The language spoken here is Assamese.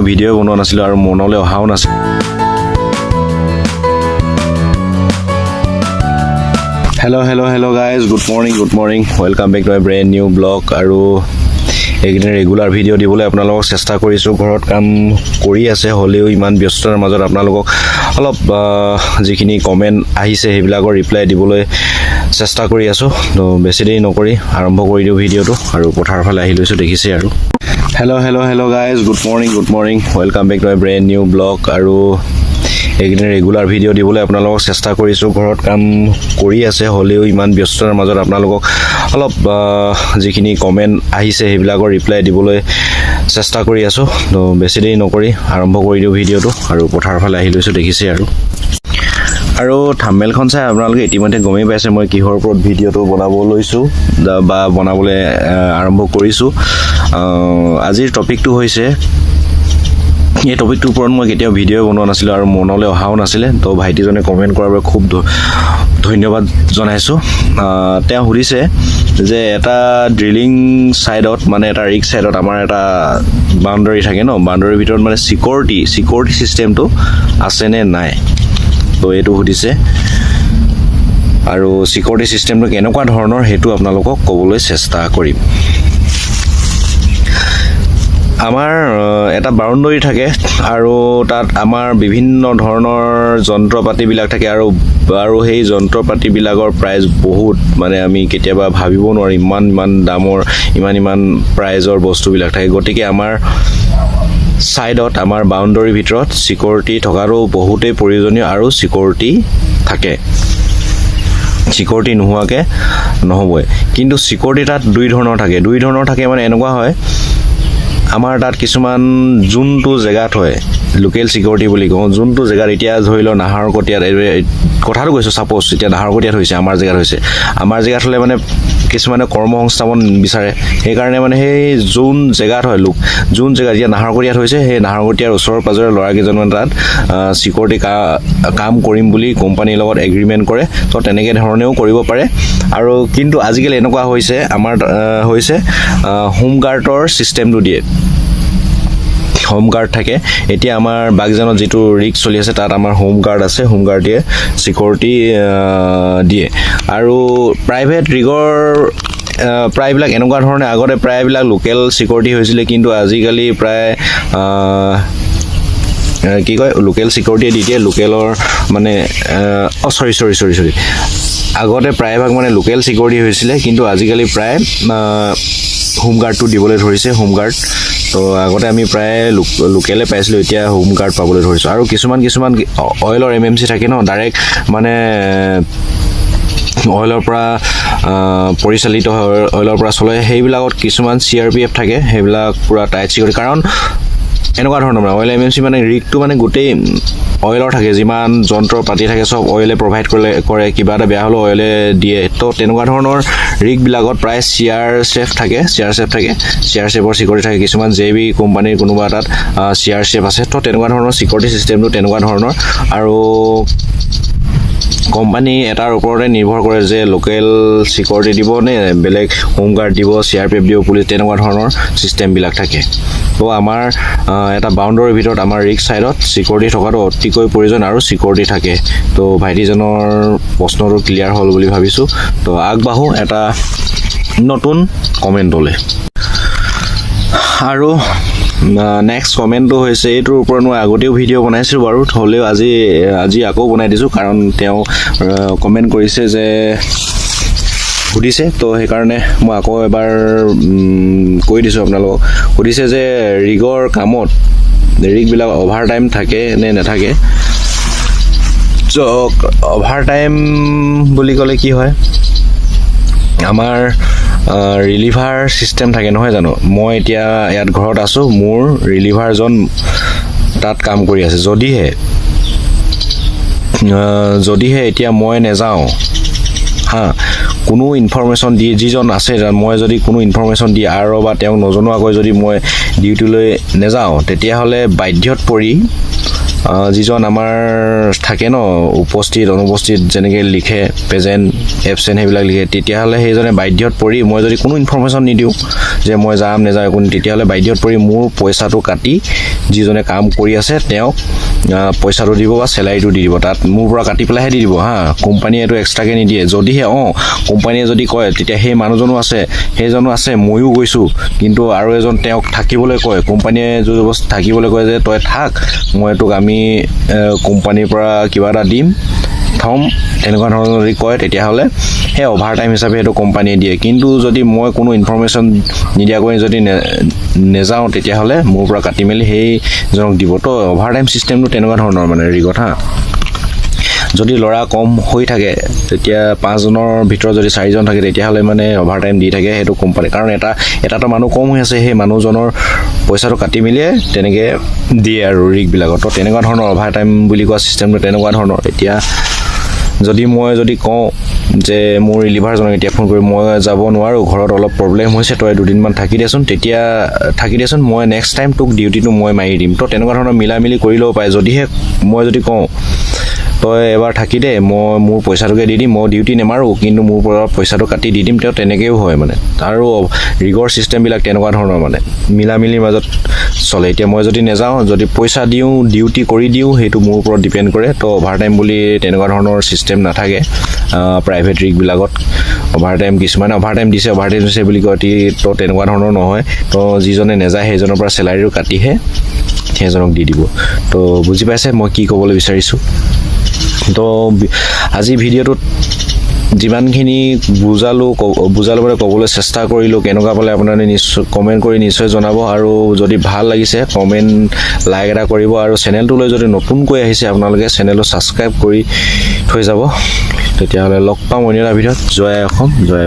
ভিডিও বনোৱা নাছিল আৰু মনলৈ অহাও নাছিল Hello guys, good morning. Welcome back to a brand new vlog আৰু একদিন ৰেগুলাৰ ভিডিও দিবলৈ আপোনালোকক চেষ্টা কৰিছো ঘৰত কাম কৰি আছে হলেও ইমান ব্যস্ততাৰ মাজত আপোনালোকক অলপ যিখিনি কমেন্ট আহিছে সেইবিলাকৰ ৰিপ্লাই দিবলৈ চেষ্টা কৰি আছো তো বেছি দেৰি নকৰি আৰম্ভ কৰি দিও ভিডিওটো আৰু পথাৰ ফালে আহি লৈছো দেখিছে আৰু Hello guys, good morning. Welcome back to a brand new vlog আৰু একদিন ৰেগুলাৰ ভিডিও দিবলৈ আপোনালোকক চেষ্টা কৰিছো ঘৰত কাম কৰি আছে হলেও ইমান ব্যস্ততাৰ মাজত আপোনালোকক অলপ যিখিনি কমেন্ট আহিছে সেইবিলাকৰ ৰিপ্লাই দিবলৈ চেষ্টা কৰি আছো তো বেছি দেৰি নকৰি আৰম্ভ কৰি দিও ভিডিওটো আৰু পথাৰ ফালে আহি লৈছো দেখিছে আৰু থাম্বনেলখন চাই আপোনালোকে ইতিমধ্যে গমেই পাইছে মই কিহৰ ওপৰত ভিডিওটো বনাব লৈছো বা বনাবলৈ আৰম্ভ কৰিছো আজিৰ টপিকটো হৈছে এই টপিকটোৰ ওপৰত মই কেতিয়াও ভিডিও বনোৱা নাছিল আৰু মনলৈ অহাও নাছিল তো ভাইটিজনে কমেন্ট কৰাৰ বাবে খুব ধন্যবাদ জনাইছো তেওঁ সুধিছে যে এটা ড্ৰিলিং সাইডত মানে এটা ৰিক সাইডত আমাৰ এটা বাউন্ডাৰী থাকে ন বাউন্ডাৰীৰ ভিতৰত মানে সিকিউৰিটি সিস্টেমটো আছে নে নাই তো এইটো সুধিছে আৰু সিকিউৰিটি সিস্টেমটো কেনেকুৱা ধৰণৰ হেতু আপোনালোকক ক'বলৈ চেষ্টা কৰিম আমাৰ এটা বাউন্ডাৰী থাকে আৰু তাত আমাৰ বিভিন্ন ধৰণৰ যন্ত্ৰপাতি বিলাক থাকে আৰু সেই যন্ত্ৰপাতি বিলাকৰ প্ৰাইস বহুত মানে আমি কেতিয়াবা ভাবিব নোৱাৰি ইমান দামৰ ইমান প্ৰাইজৰ বস্তু বিলাক থাকে গতিকে আমাৰ সাইডত আমাৰ বাউন্ডাৰীৰ ভিতৰত সিকিউৰিটি থকাৰো বহুতেই প্ৰয়োজনীয় আৰু সিকিউৰিটি থাকে সিকিউৰিটি নোহোৱাকে নহবই কিন্তু সিকিউৰিটি তাত দুই ধৰণৰ থাকে মানে এনেকুৱা হয় আমাৰ তাত কিছুমান যোনটো জেগাত হয় লোকেল সিকিউৰিটি বুলি কওঁ যোনটো জেগাত এতিয়া ধৰি লও নাহৰকটীয়াত কথাটো কৈছো সাপোজ এতিয়া নাহৰকটীয়াত হৈছে আমাৰ জেগাত হলে মানে কিছুমানে কৰ্মসংস্থাপন বিচাৰে সেই কাৰণে মানে সেই যোন জেগাত হয় যোন জেগাত এতিয়া নাহৰকটীয়াত হৈছে সেই নাহৰকটীয়াৰ ওচৰৰ পাজৰে ল'ৰা কেইজনমান তাত সিকিউৰিটি কাম কৰিম বুলি কোম্পানীৰ লগত এগ্ৰিমেন্ট কৰে তো তেনেকে ধৰণেও কৰিব পাৰে আৰু কিন্তু আজিকালি এনেকুৱা হৈছে আমাৰ হৈছে হোম গাৰ্ডৰ সিস্টেমটো দিয়ে হোম গাৰ্ড থাকে এতিয়া আমাৰ বাগজানত যেটো ৰিক চলি আছে তাত আমাৰ হোম গাৰ্ড আছে হোম গাৰ্ড দিয়ে সিকিউৰিটি দিয়ে আৰু প্ৰাইভেট ৰিগৰ প্ৰায়বিলাক এনেকুৱা ধৰণে আগতে প্ৰায়বিলাক লোকেল সিকিউৰিটি হৈছিল কিন্তু আজিকালি প্ৰায় কি কয় লোকেল সিকিউৰিটি দিয়ে লোকেলৰ মানে সৰি আগতে প্ৰায়ভাগ মানে লোকেল সিকিউৰিটি হৈছিল কিন্তু আজিকালি প্ৰায় হোম গাৰ্ডটো দিবলৈ ধৰিছে হোম গাৰ্ড তো আগতে আমি প্ৰায় লোকেলে পাইছিলো এতিয়া হোম গাৰ্ড পাবলৈ ধৰিছো আৰু কিছুমান অইলৰ এমএমসি থাকে ন ডাইৰেক্ট মানে অইলৰ পৰা পৰিচালিত অইলৰ পৰা চলে সেইবিলাকত কিছুমান সিআৰপিএফ থাকে সেইবিলাক পুৰা টাইট সিকিউৰিটি কাৰণ এনেকুৱা ধৰণৰ অইল এমএমসি মানে ৰিকটো মানে গোটেই অইলৰ থাকে যিমান যন্ত্ৰপাতি থাকে সব অইলে প্ৰভাইড কৰে কিবা এটা বেয়া হলে অইলে দিয়ে তো তেনেকুৱা ধৰণৰ ৰিক বিলাকত প্ৰায় সিআৰএফ থাকে সিআৰএফৰ সিকিউৰিটি থাকে কিছুমান জেবি কোম্পানীৰ কোনোবা তাত সিআৰএফ আছে তো তেনেকুৱা ধৰণৰ সিকিউৰিটি সিস্টেমটো তেনেকুৱা ধৰণৰ আৰু কোম্পানী এটাৰ ওপৰতে নিৰ্ভৰ কৰে যে লোকেল সিকিউৰিটি দিব নে বেলেগ হোম গাৰ্ড দিব সিআৰপিএফ দিব পুলিচ তেনেকুৱা ধৰণৰ সিস্টেম বিলাক থাকে তো আমাৰ এটা বাউন্ডাৰীৰ ভিতৰত আমাৰ ৰিক সাইডত সিকিউৰিটি থকাটো অতিকৈ প্ৰয়োজন আৰু সিকিউৰিটি থাকে তো ভাইটিজনৰ প্ৰশ্নটো ক্লিয়াৰ হ'ল বুলি ভাবিছো তো আগবাঢ়ো এটা নতুন কমেন্টলৈ আৰু নেক্সট কমেন্টটো হৈছে এইটোৰ ওপৰত মই আগতেও ভিডিও বনাইছিলো বাৰু হলেও আজি আকৌ বনাই দিছো কাৰণ তেওঁ কমেন্ট কৰিছে যে সুধিছে তো সেইকাৰণে মই আকৌ এবাৰ কৈ দিছো আপোনালোকক সুধিছে যে ৰিগৰ কামত ৰিগ বিলাক অভাৰ টাইম থাকে নে নাথাকে অভাৰ টাইম বুলি ক'লে কি হয় আমাৰ ৰিলিভাৰ সিস্টেম থাকে নহয় জানো মই এতিয়া ইয়াত ঘৰত আছো মোৰ ৰিলিভাৰজন তাত কাম কৰি আছে যদিহে এতিয়া মই নেযাওঁ কোনো ইনফৰমেশন দিয়ে যিজন আছে মই যদি কোনো ইনফৰমেশন দিয়ে আৰু বা তেওঁক নজনোৱাকৈ যদি মই ডিউটিলৈ নেযাওঁ তেতিয়া হলে বাধ্যত পৰি যিজন আমাৰ থাকে ন উপস্থিত অনুপস্থিত যেনেকৈ লিখে প্ৰেজেণ্ট এবচেণ্ট সেইবিলাক লিখে তেতিয়াহ'লে সেইজনে বাধ্যত পৰি মই যদি কোনো ইনফৰ্মেশ্যন নিদিওঁ যে মই যাম নেযাওঁ একো তেতিয়াহ'লে বাধ্যত পৰি মোৰ পইচাটো কাটি যিজনে কাম কৰি আছে তেওঁক পইচাটো দিব বা চেলাৰীটো দি দিব তাত মোৰ পৰা কাটি পেলাইহে দি দিব হা কোম্পানীয়ে এইটো এক্সট্ৰাকৈ নিদিয়ে যদিহে কোম্পানীয়ে যদি কয় তেতিয়া সেই মানুহজনো আছে সেইজনো আছে ময়ো গৈছোঁ কিন্তু আৰু এজন তেওঁক থাকিবলৈ কয় কোম্পানীয়ে জোৰ জবস্তি থাকিবলৈ কয় যে তই থাক মই তোক আমি কোম্পানীৰ পৰা কিবা এটা দিম থ'ম এনেকুৱা ধৰণৰ যদি কয় তেতিয়াহ'লে সেই অভাৰ টাইম হিচাপে সেইটো কোম্পানীয়ে দিয়ে কিন্তু যদি মই কোনো ইনফৰ্মেশ্যন নিদিয়াকৈ যদি নেযাওঁ তেতিয়াহ'লে মোৰ পৰা কাটি মেলি সেইজনক দিব তো অভাৰ টাইম ছিষ্টেমটো তেনেকুৱা ধৰণৰ মানে ৰিগত হা যদি ল'ৰা কম হৈ থাকে তেতিয়া 5জনৰ ভিতৰত যদি 4জন থাকে তেতিয়াহ'লে মানে অভাৰ টাইম দি থাকে সেইটো কোম্পানী কাৰণ এটাতো মানুহ কম হৈ আছে সেই মানুহজনৰ পইচাটো কাটি মেলিয়ে তেনেকৈ দিয়ে আৰু ৰিগবিলাকত তো তেনেকুৱা ধৰণৰ অভাৰ টাইম বুলি কোৱা ছিষ্টেমটো তেনেকুৱা ধৰণৰ এতিয়া যদি কওঁ যে মোৰ ৰিলিভাৰজনক এতিয়া ফোন কৰি মই যাব নোৱাৰোঁ ঘৰত অলপ প্ৰব্লেম হৈছে তই দুদিনমান থাকি দেচোন মই নেক্সট টাইম তোক ডিউটিটো মই মাৰি দিম তো তেনেকুৱা ধৰণৰ মিলা মিলি কৰি ল'ব পাৰে যদিহে মই যদি কওঁ তই এবাৰ থাকি দে মই মোৰ পইচাটোকে দি দিম মই ডিউটি নেমাৰোঁ কিন্তু মোৰ পৰা পইচাটো কাটি দি দিম তেওঁ তেনেকৈও হয় মানে আৰু ৰিগৰ ছিষ্টেমবিলাক তেনেকুৱা ধৰণৰ মানে মিলা মিলিৰ মাজত চলে এতিয়া মই যদি নেযাওঁ যদি পইচা দিওঁ ডিউটি কৰি দিওঁ সেইটো মোৰ ওপৰত ডিপেণ্ড কৰে তো অভাৰ টাইম বুলি তেনেকুৱা ধৰণৰ ছিষ্টেম নাথাকে প্ৰাইভেট ৰিগবিলাকত কিছুমানে অভাৰ টাইম দিছে বুলি কয় তো তেনেকুৱা ধৰণৰ নহয় তো যিজনে নেযায় সেইজনৰ পৰা চেলাৰীটো কাটিহে সেইজনক দি দিব তো বুজি পাইছে মই কি ক'বলৈ বিচাৰিছোঁ তো আজি ভিডিঅ'টোত যিমানখিনি বুজালোঁ মানে ক'বলৈ চেষ্টা কৰিলোঁ কেনেকুৱা পালে আপোনালোকে নিশ্চয় কমেণ্ট কৰি নিশ্চয় জনাব আৰু যদি ভাল লাগিছে কমেণ্ট লাইক এটা কৰিব আৰু চেনেলটোলৈ যদি নতুনকৈ আহিছে আপোনালোকে চেনেলটো ছাবস্ক্ৰাইব কৰি থৈ যাব তেতিয়াহ'লে লগ পাম অন্য এটা ভিডিঅ'ত জয় অসম জয়